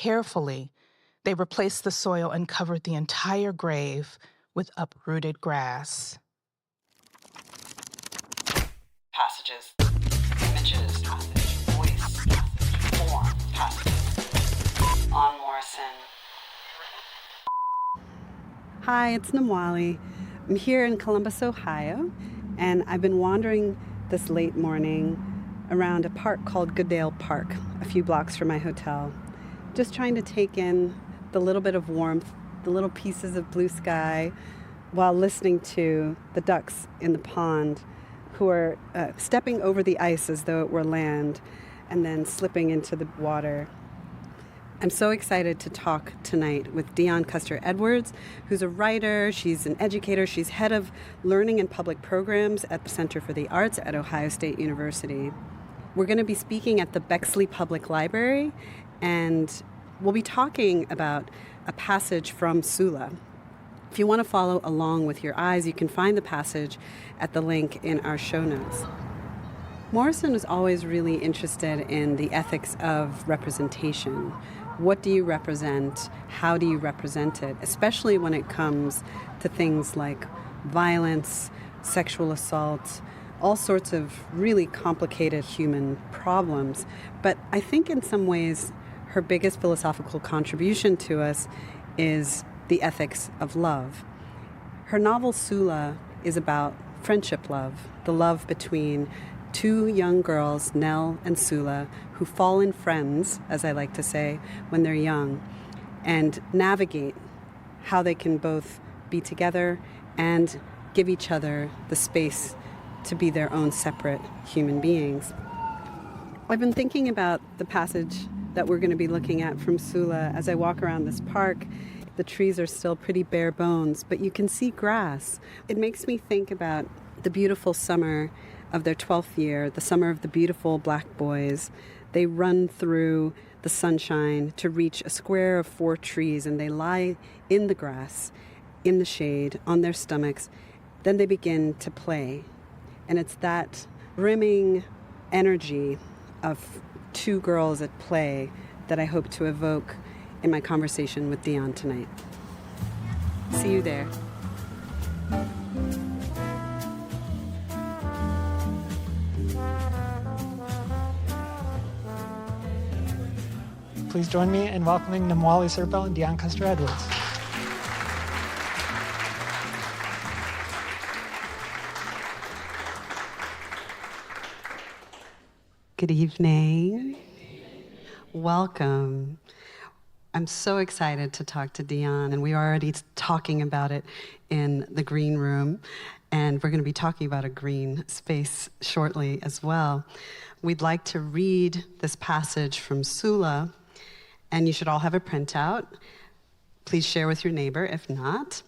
Carefully, they replaced the soil and covered the entire grave with uprooted grass. Passages, images, passage, voice, passage, form, passage. On Morrison. Hi, it's Namwali. I'm here in Columbus, Ohio, and I've been wandering this late morning around a park called Goodale Park, a few blocks from my hotel, just trying to take in the little bit of warmth, the little pieces of blue sky, while listening to the ducks in the pond who are stepping over the ice as though it were land and then slipping into the water. I'm so excited to talk tonight with Dionne Custer Edwards, who's a writer, she's an educator, she's head of learning and public programs at the Center for the Arts at Ohio State University. We're going to be speaking at the Bexley Public Library, and we'll be talking about a passage from Sula. If you want to follow along with your eyes, you can find the passage at the link in our show notes. Morrison was always really interested in the ethics of representation. What do you represent? How do you represent it? Especially when it comes to things like violence, sexual assault, all sorts of really complicated human problems. But I think in some ways, her biggest philosophical contribution to us is the ethics of love. Her novel Sula is about friendship love, the love between two young girls, Nel and Sula, who fall in friends, as I like to say, when they're young, and navigate how they can both be together and give each other the space to be their own separate human beings. I've been thinking about the passage that we're going to be looking at from Sula as I walk around this park. The trees are still pretty bare bones, but you can see grass. It makes me think about the beautiful summer of their 12th year, the summer of the beautiful black boys. They run through the sunshine to reach a square of 4 trees, and they lie in the grass, in the shade, on their stomachs. Then they begin to play. And it's that brimming energy of two girls at play that I hope to evoke in my conversation with Dionne tonight. See you there. Please join me in welcoming Namwali, Serpell, and Dionne Custer Edwards. Good evening. Welcome. I'm so excited to talk to Dionne, and we're already talking about it in the green room, and we're going to be talking about a green space shortly as well. We'd like to read this passage from Sula, and you should all have a printout. Please share with your neighbor if not.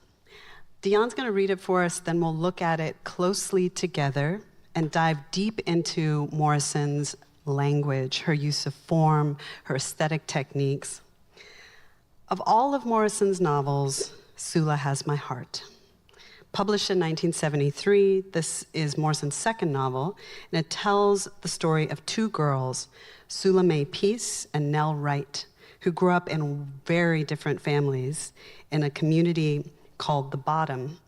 Dionne's going to read it for us, then we'll look at it closely together and dive deep into Morrison's language, her use of form, her aesthetic techniques. Of all of Morrison's novels, Sula has my heart. Published in 1973, this is Morrison's second novel, and it tells the story of two girls, Sula Mae Peace and Nel Wright, who grew up in very different families in a community called The Bottom,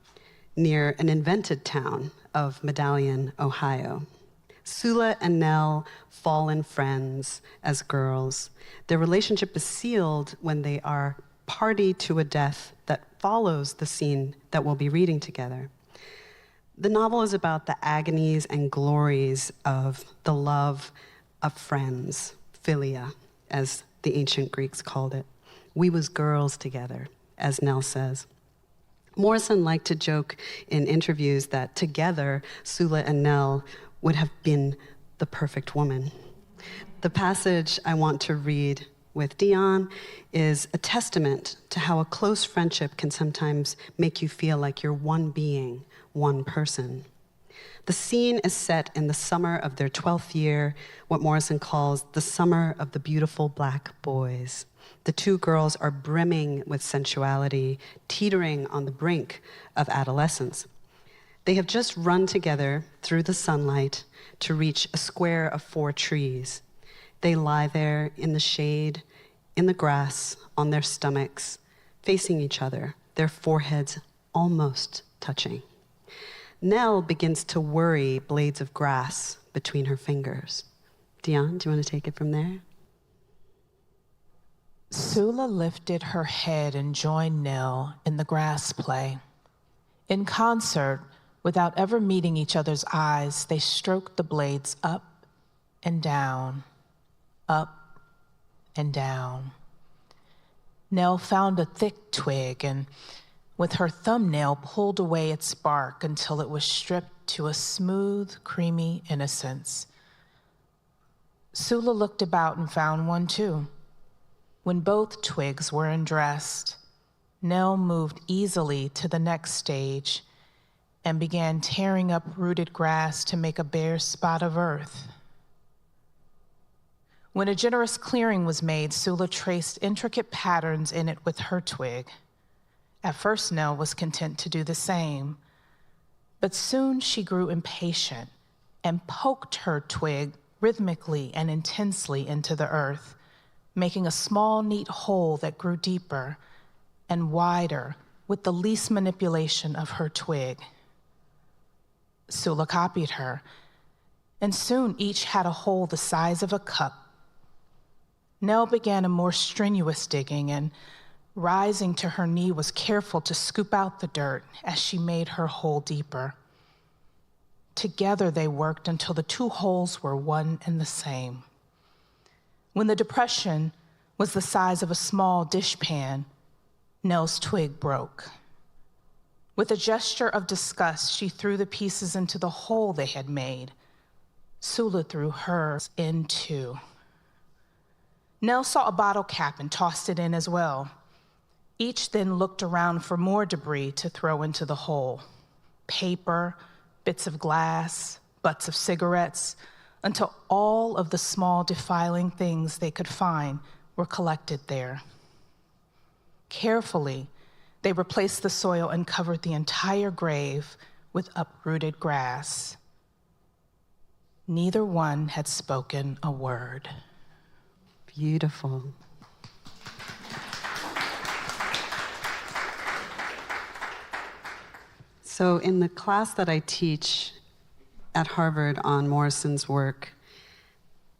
near an invented town of Medallion, Ohio. Sula and Nel fall in friends as girls. Their relationship is sealed when they are party to a death that follows the scene that we'll be reading together. The novel is about the agonies and glories of the love of friends, philia, as the ancient Greeks called it. We was girls together, as Nel says. Morrison liked to joke in interviews that together, Sula and Nel would have been the perfect woman. The passage I want to read with Dionne is a testament to how a close friendship can sometimes make you feel like you're one being, one person. The scene is set in the summer of their 12th year, what Morrison calls the summer of the beautiful black boys. The two girls are brimming with sensuality, teetering on the brink of adolescence. They have just run together through the sunlight to reach a square of 4 trees. They lie there in the shade, in the grass, on their stomachs, facing each other, their foreheads almost touching. Nel begins to worry blades of grass between her fingers. Dionne, do you want to take it from there? Sula lifted her head and joined Nel in the grass play. In concert, without ever meeting each other's eyes, they stroked the blades up and down, up and down. Nel found a thick twig and, with her thumbnail, pulled away its bark until it was stripped to a smooth, creamy innocence. Sula looked about and found one too. When both twigs were undressed, Nel moved easily to the next stage and began tearing up rooted grass to make a bare spot of earth. When a generous clearing was made, Sula traced intricate patterns in it with her twig. At first, Nel was content to do the same, but soon she grew impatient and poked her twig rhythmically and intensely into the earth, making a small, neat hole that grew deeper and wider with the least manipulation of her twig. Sula copied her, and soon each had a hole the size of a cup. Nel began a more strenuous digging, and rising to her knee was careful to scoop out the dirt as she made her hole deeper. Together they worked until the two holes were one and the same. When the depression was the size of a small dishpan, Nel's twig broke. With a gesture of disgust, she threw the pieces into the hole they had made. Sula threw hers in too. Nel saw a bottle cap and tossed it in as well. Each then looked around for more debris to throw into the hole. Paper, bits of glass, butts of cigarettes, until all of the small defiling things they could find were collected there. Carefully, they replaced the soil and covered the entire grave with uprooted grass. Neither one had spoken a word. Beautiful. So in the class that I teach at Harvard on Morrison's work,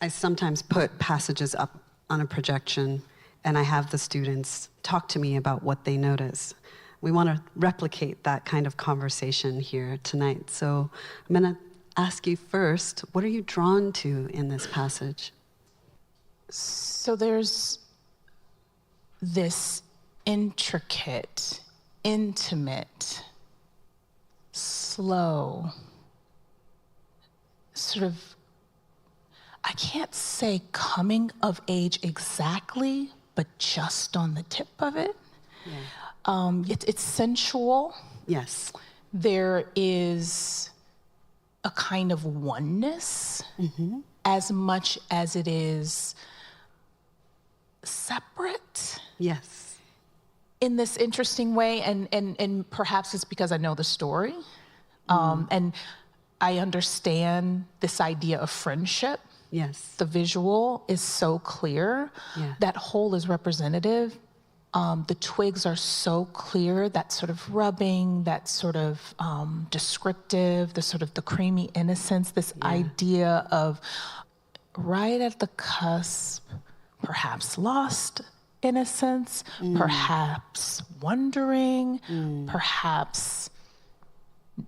I sometimes put passages up on a projection and I have the students talk to me about what they notice. We want to replicate that kind of conversation here tonight. So I'm going to ask you first, what are you drawn to in this passage? So there's this intricate, intimate, slow, sort of, I can't say coming of age exactly, but just on the tip of it. Yeah. It's sensual. Yes. There is a kind of oneness, as much as it is separate. Yes. In this interesting way, and perhaps it's because I know the story, and I understand this idea of friendship. Yes. The visual is so clear. Yeah. That whole is representative. The twigs are so clear, that sort of rubbing, that sort of descriptive, the sort of the creamy innocence, this idea of right at the cusp, perhaps lost innocence, perhaps wondering, perhaps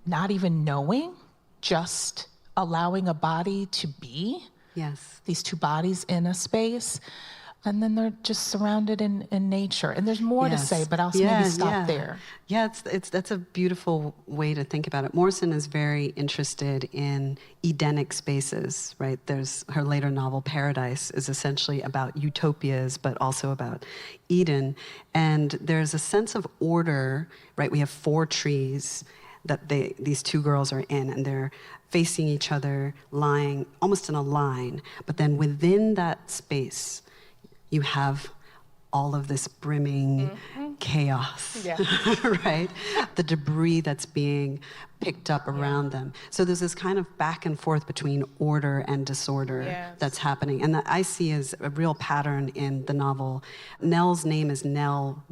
not even knowing, just allowing a body to be. Yes. These two bodies in a space, and then they're just surrounded in nature. And there's more to say, but I'll maybe stop there. Yeah, that's a beautiful way to think about it. Morrison is very interested in Edenic spaces, right? There's her later novel, Paradise, is essentially about utopias, but also about Eden. And there's a sense of order, right? We have 4 trees that these 2 girls are in, and they're facing each other, lying almost in a line. But then within that space, you have all of this brimming chaos, right? The debris that's being picked up around them. So there's this kind of back and forth between order and disorder that's happening. And that I see as a real pattern in the novel. Nel's name is Nel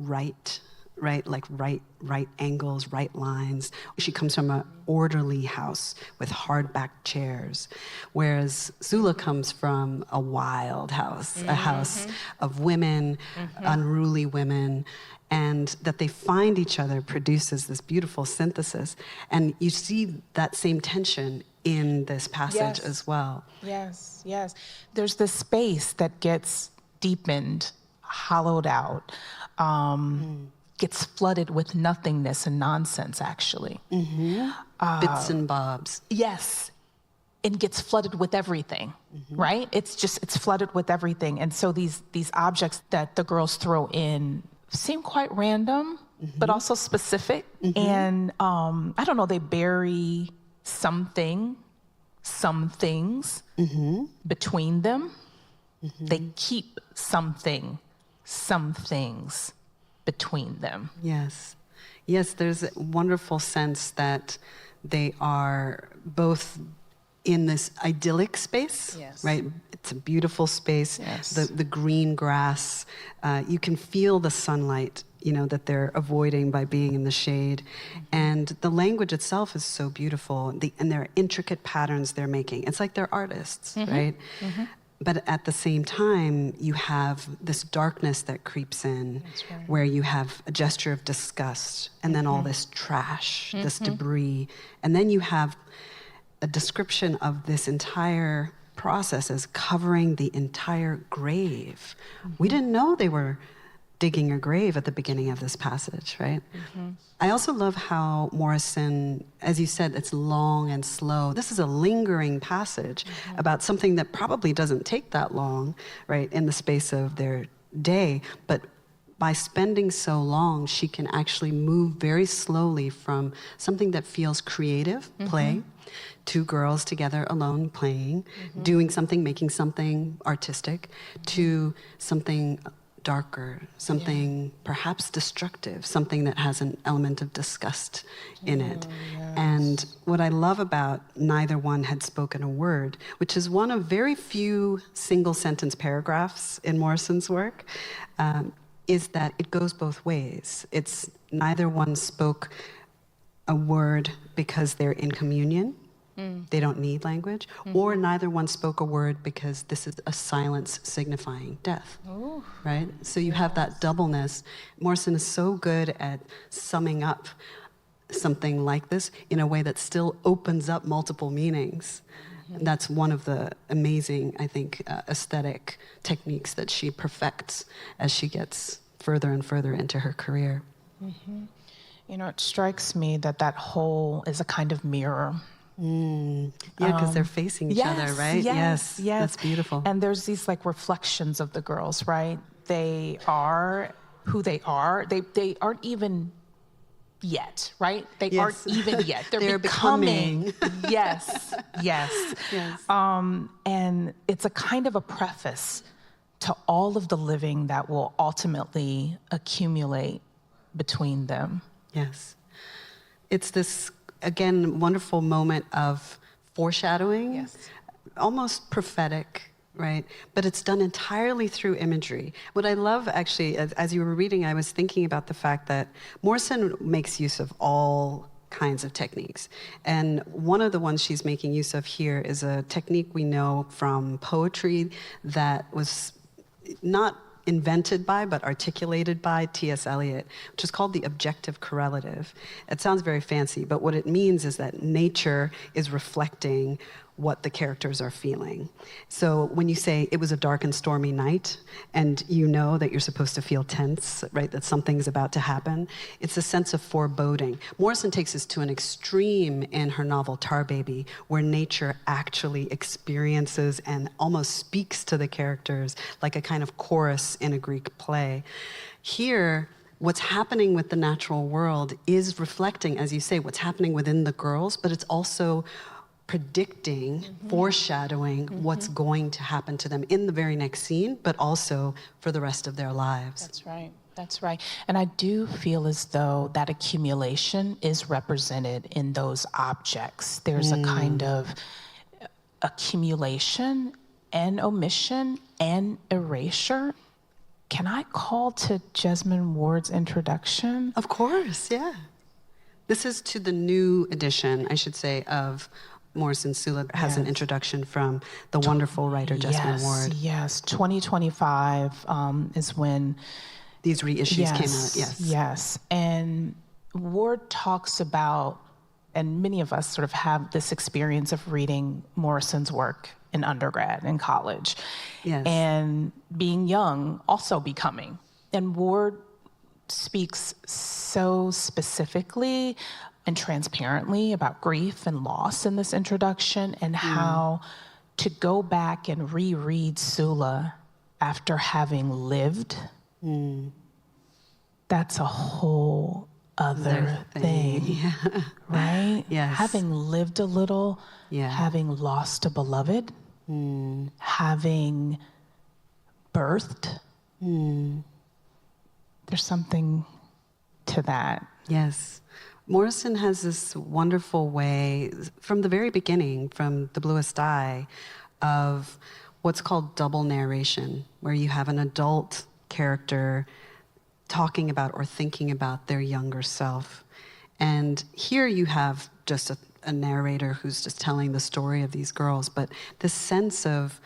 Right, like right angles, right lines. She comes from an orderly house with hardback chairs, whereas Sula comes from a wild house, a house of women, unruly women, and that they find each other produces this beautiful synthesis. And you see that same tension in this passage as well. Yes. There's this space that gets deepened, hollowed out, gets flooded with nothingness and nonsense, actually. Bits and bobs. Yes, and gets flooded with everything, right? It's flooded with everything. And so these objects that the girls throw in seem quite random, but also specific. And I don't know, they bury some things between them. They keep some things between them. Yes, there's a wonderful sense that they are both in this idyllic space, right? It's a beautiful space. The green grass, you can feel the sunlight, that they're avoiding by being in the shade. And the language itself is so beautiful, and there are intricate patterns they're making. It's like they're artists, right? But at the same time, you have this darkness that creeps in, where you have a gesture of disgust, and then all this trash, this debris. And then you have a description of this entire process as covering the entire grave. We didn't know they were digging a grave at the beginning of this passage, right? I also love how Morrison, as you said, it's long and slow. This is a lingering passage about something that probably doesn't take that long, right, in the space of their day. But by spending so long, she can actually move very slowly from something that feels creative, play, two girls together alone playing, doing something, making something artistic, to something darker, something perhaps destructive, something that has an element of disgust in it. And what I love about Neither One Had Spoken a Word, which is one of very few single sentence paragraphs in Morrison's work, is that it goes both ways. It's neither one spoke a word because they're in communion, they don't need language, or neither one spoke a word because this is a silence signifying death, right? So you have that doubleness. Morrison is so good at summing up something like this in a way that still opens up multiple meanings. And that's one of the amazing, I think, aesthetic techniques that she perfects as she gets further and further into her career. It strikes me that whole is a kind of mirror. Yeah, because they're facing each other, right? Yes. That's beautiful. And there's these reflections of the girls, right? They are who they are. They aren't even yet, right? They aren't even yet. They're becoming. Yes. And it's a kind of a preface to all of the living that will ultimately accumulate between them. Yes. It's this, again, wonderful moment of foreshadowing, almost prophetic, right? But it's done entirely through imagery. What I love, actually, as you were reading, I was thinking about the fact that Morrison makes use of all kinds of techniques. And one of the ones she's making use of here is a technique we know from poetry that was not invented by, but articulated by T.S. Eliot, which is called the objective correlative. It sounds very fancy, but what it means is that nature is reflecting what the characters are feeling. So when you say it was a dark and stormy night, and you know that you're supposed to feel tense, right, that something's about to happen, it's a sense of foreboding. Morrison takes this to an extreme in her novel Tar Baby, where nature actually experiences and almost speaks to the characters like a kind of chorus in a Greek play. Here, what's happening with the natural world is reflecting, as you say, what's happening within the girls, but it's also predicting, foreshadowing what's going to happen to them in the very next scene, but also for the rest of their lives. That's right. That's right. And I do feel as though that accumulation is represented in those objects. There's a kind of accumulation and omission and erasure. Can I call to Jesmyn Ward's introduction? Of course, yeah. This is to the new edition, I should say, of Morrison Sula. Has an introduction from the wonderful writer Jesmyn Ward. Yes, 2025 is when these reissues came out, Yes, and Ward talks about, and many of us sort of have this experience of reading Morrison's work in undergrad and college, and being young, also becoming. And Ward speaks so specifically and transparently about grief and loss in this introduction, and how to go back and reread Sula after having lived, that's a whole other thing. Right? Yes. Having lived a little, having lost a beloved, having birthed, there's something to that. Yes. Morrison has this wonderful way, from the very beginning, from The Bluest Eye, of what's called double narration, where you have an adult character talking about or thinking about their younger self. And here you have just a narrator who's just telling the story of these girls, but this sense of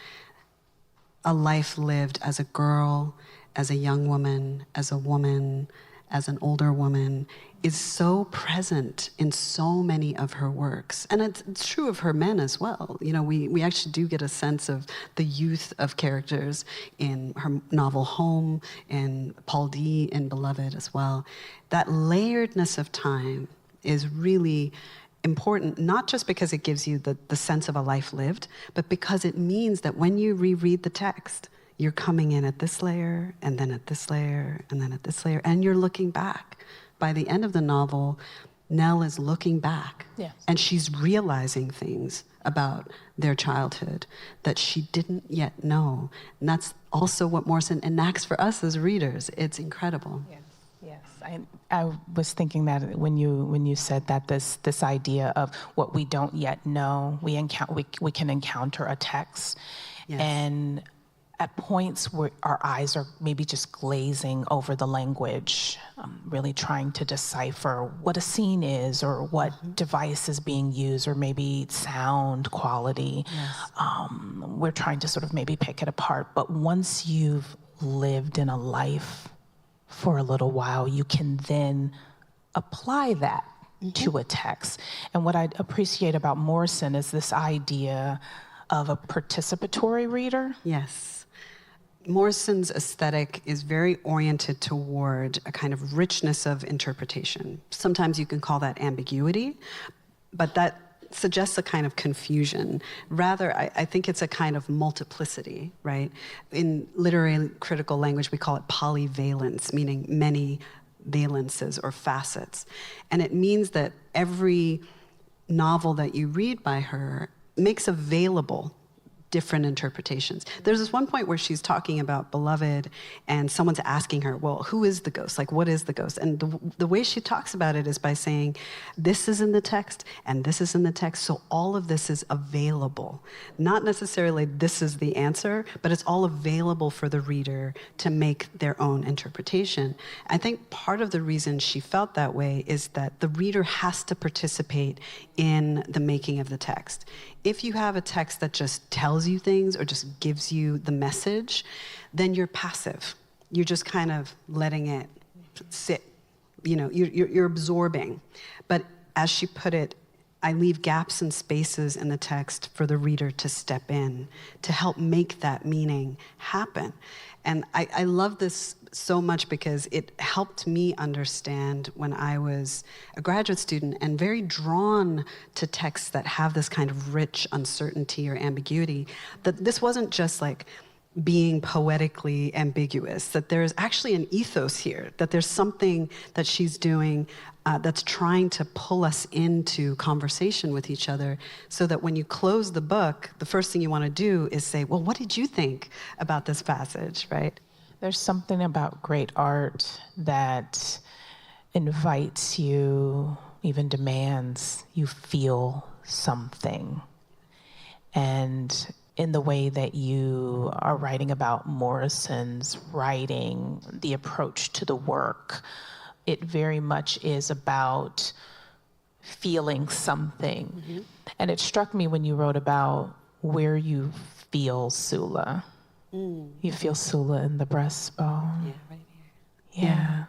a life lived as a girl, as a young woman, as a woman, as an older woman, is so present in so many of her works. And it's true of her men as well. You know, we actually do get a sense of the youth of characters in her novel Home, and Paul D in Beloved as well. That layeredness of time is really important, not just because it gives you the sense of a life lived, but because it means that when you reread the text, you're coming in at this layer, and then at this layer, and then at this layer, and you're looking back. By the end of the novel, Nel is looking back, and she's realizing things about their childhood that she didn't yet know. And that's also what Morrison enacts for us as readers. It's incredible. Yes. I was thinking that when you said that, this idea of what we don't yet know, we can encounter a text, and at points where our eyes are maybe just glazing over the language, really trying to decipher what a scene is, or what device is being used, or maybe sound quality. We're trying to sort of maybe pick it apart. But once you've lived in a life for a little while, you can then apply that to a text. And what I appreciate about Morrison is this idea of a participatory reader. Yes. Morrison's aesthetic is very oriented toward a kind of richness of interpretation. Sometimes you can call that ambiguity, but that suggests a kind of confusion. Rather, I think it's a kind of multiplicity, right? In literary critical language, we call it polyvalence, meaning many valences or facets. And it means that every novel that you read by her makes available different interpretations. There's this one point where she's talking about Beloved, and someone's asking her, well, who is the ghost? Like, what is the ghost? And the way she talks about it is by saying, this is in the text, and this is in the text, so all of this is available. Not necessarily this is the answer, but it's all available for the reader to make their own interpretation. I think part of the reason she felt that way is that the reader has to participate in the making of the text. If you have a text that just tells you things or just gives you the message, then you're passive. You're just kind of letting it sit. You know, you're absorbing. But as she put it, I leave gaps and spaces in the text for the reader to step in, to help make that meaning happen. And I love this so much because it helped me understand when I was a graduate student and very drawn to texts that have this kind of rich uncertainty or ambiguity, that this wasn't just like being poetically ambiguous, that there's actually an ethos here, that there's something that she's doing that's trying to pull us into conversation with each other, so that when you close the book, the first thing you want to do is say, well, what did you think about this passage, right? There's something about great art that invites you, even demands you feel something. And in the way that you are writing about Morrison's writing, the approach to the work, it very much is about feeling something. Mm-hmm. And it struck me when you wrote about where you feel Sula. You feel Sula in the breastbone. Yeah, right here. Yeah.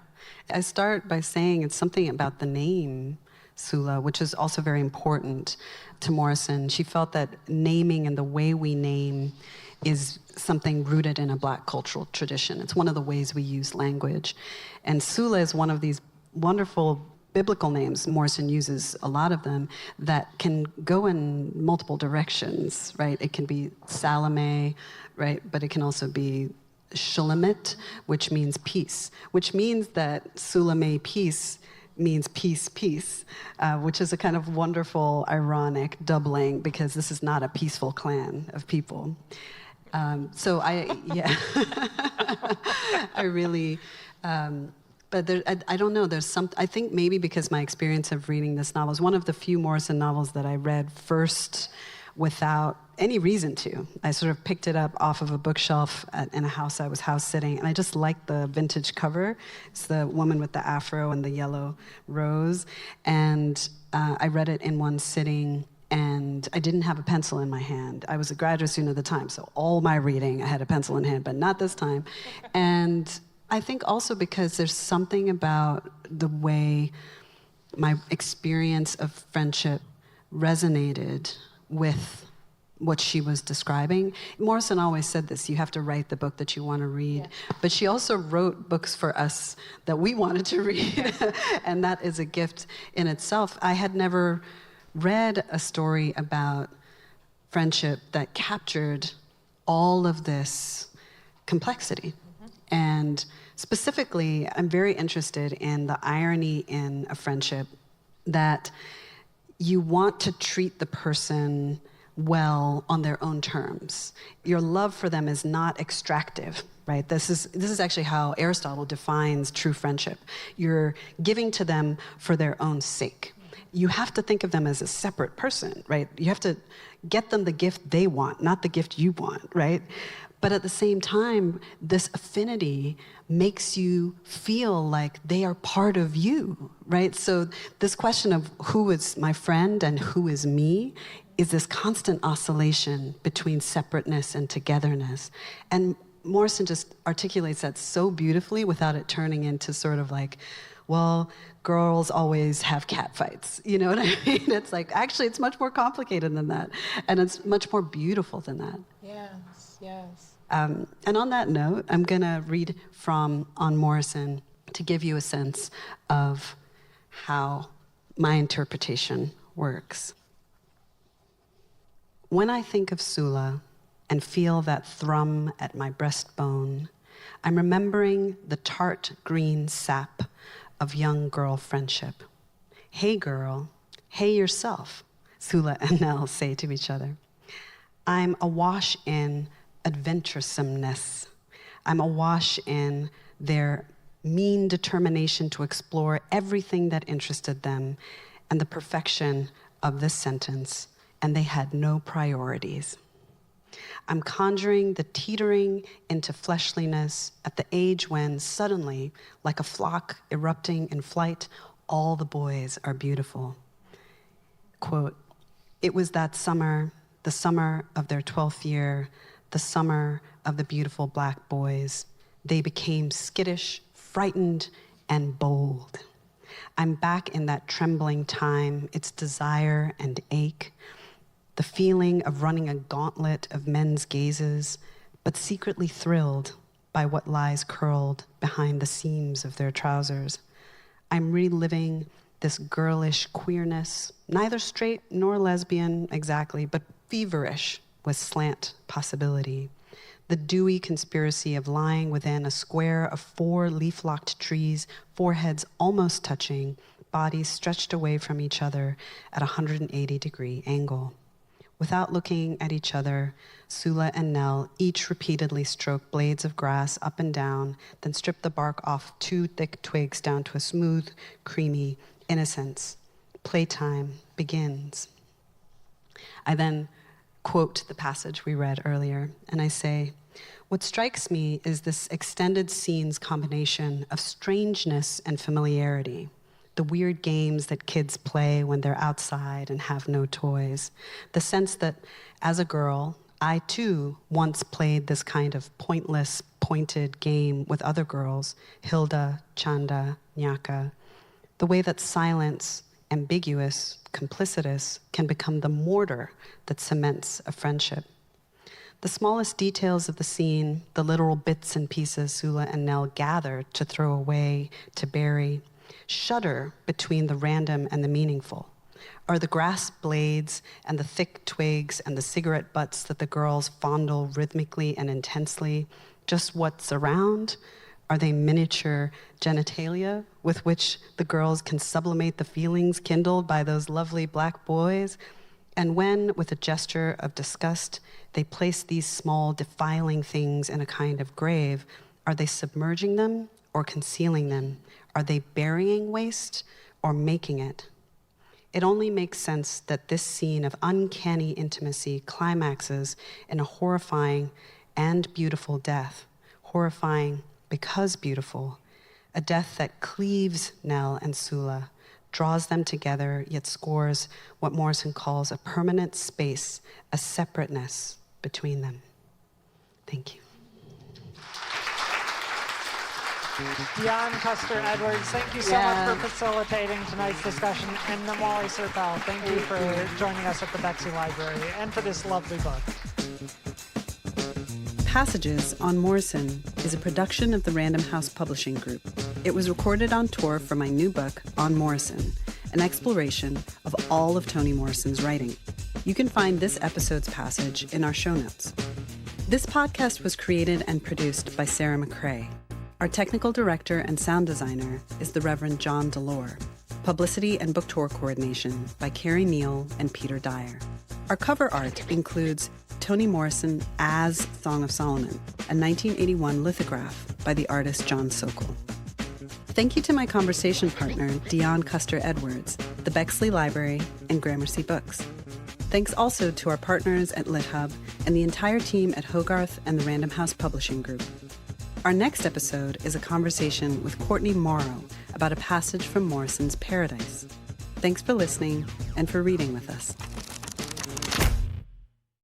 I start by saying it's something about the name Sula, which is also very important to Morrison. She felt that naming and the way we name is something rooted in a Black cultural tradition. It's one of the ways we use language. And Sula is one of these wonderful biblical names. Morrison uses a lot of them that can go in multiple directions, right? It can be Salome, right? But it can also be Shulamit, which means peace, which means that Sulame, peace, means peace, peace, which is a kind of wonderful, ironic doubling, because this is not a peaceful clan of people. So yeah, I really, but there, I don't know, there's some, I think maybe because my experience of reading this novel is one of the few Morrison novels that I read first without any reason to. I sort of picked it up off of a bookshelf in a house I was house sitting, and I just liked the vintage cover. It's the woman with the afro and the yellow rose, and I read it in one sitting, and I didn't have a pencil in my hand. I was a graduate student at the time, so all my reading I had a pencil in hand, but not this time. And I think also because there's something about the way my experience of friendship resonated with what she was describing. Morrison always said this, you have to write the book that you want to read. Yeah. But she also wrote books for us that we wanted to read, and that is a gift in itself. I had never read a story about friendship that captured all of this complexity. Mm-hmm. And specifically, I'm very interested in the irony in a friendship that you want to treat the person well on their own terms. Your love for them is not extractive, right? This is actually how Aristotle defines true friendship. You're giving to them for their own sake. You have to think of them as a separate person, right? You have to get them the gift they want, not the gift you want, right? But at the same time, this affinity makes you feel like they are part of you, right? So this question of who is my friend and who is me is this constant oscillation between separateness and togetherness. And Morrison just articulates that so beautifully without it turning into sort of like, well, girls always have cat fights. You know what I mean? It's like, actually, it's much more complicated than that. And it's much more beautiful than that. Yes, yes. And on that note, I'm going to read from On Morrison to give you a sense of how my interpretation works. When I think of Sula and feel that thrum at my breastbone, I'm remembering the tart green sap of young girl friendship. Hey girl, hey yourself, Sula and Nel say to each other. I'm awash in adventuresomeness. I'm awash in their mean determination to explore everything that interested them and the perfection of this sentence, and they had no priorities. I'm conjuring the teetering into fleshliness at the age when suddenly, like a flock erupting in flight, all the boys are beautiful. Quote, it was that summer, the summer of their 12th year, the summer of the beautiful black boys. They became skittish, frightened, and bold. I'm back in that trembling time, its desire and ache, the feeling of running a gauntlet of men's gazes, but secretly thrilled by what lies curled behind the seams of their trousers. I'm reliving this girlish queerness, neither straight nor lesbian exactly, but feverish with slant possibility. The dewy conspiracy of lying within a square of 4 leaf-locked trees, foreheads almost touching, bodies stretched away from each other at a 180-degree angle. Without looking at each other, Sula and Nel each repeatedly stroke blades of grass up and down, then strip the bark off 2 thick twigs down to a smooth, creamy innocence. Playtime begins. I then quote the passage we read earlier, and I say, "What strikes me is this extended scene's combination of strangeness and familiarity. The weird games that kids play when they're outside and have no toys. The sense that, as a girl, I too once played this kind of pointless, pointed game with other girls, Hilda, Chanda, Nyaka. The way that silence, ambiguous, complicitous, can become the mortar that cements a friendship. The smallest details of the scene, the literal bits and pieces Sula and Nel gather to throw away, to bury, shudder between the random and the meaningful. Are the grass blades and the thick twigs and the cigarette butts that the girls fondle rhythmically and intensely just what's around? Are they miniature genitalia with which the girls can sublimate the feelings kindled by those lovely black boys? And when, with a gesture of disgust, they place these small defiling things in a kind of grave, are they submerging them or concealing them? Are they burying waste or making it? It only makes sense that this scene of uncanny intimacy climaxes in a horrifying and beautiful death. Horrifying because beautiful. A death that cleaves Nel and Sula, draws them together, yet scores what Morrison calls a permanent space, a separateness between them. Thank you. Dionne Custer Edwards, thank you so much for facilitating tonight's discussion. And Namwali Serpell, thank you for joining us at the Bexley Library and for this lovely book. Passages on Morrison is a production of the Random House Publishing Group. It was recorded on tour for my new book, On Morrison, an exploration of all of Toni Morrison's writing. You can find this episode's passage in our show notes. This podcast was created and produced by Sarah McCrae. Our technical director and sound designer is the Reverend John Delore. Publicity and book tour coordination by Carrie Neal and Peter Dyer. Our cover art includes Toni Morrison as Song of Solomon, a 1981 lithograph by the artist John Sokol. Thank you to my conversation partner, Dionne Custer Edwards, the Bexley Library, and Gramercy Books. Thanks also to our partners at LitHub and the entire team at Hogarth and the Random House Publishing Group. Our next episode is a conversation with Courtney Morrow about a passage from Morrison's Paradise. Thanks for listening and for reading with us.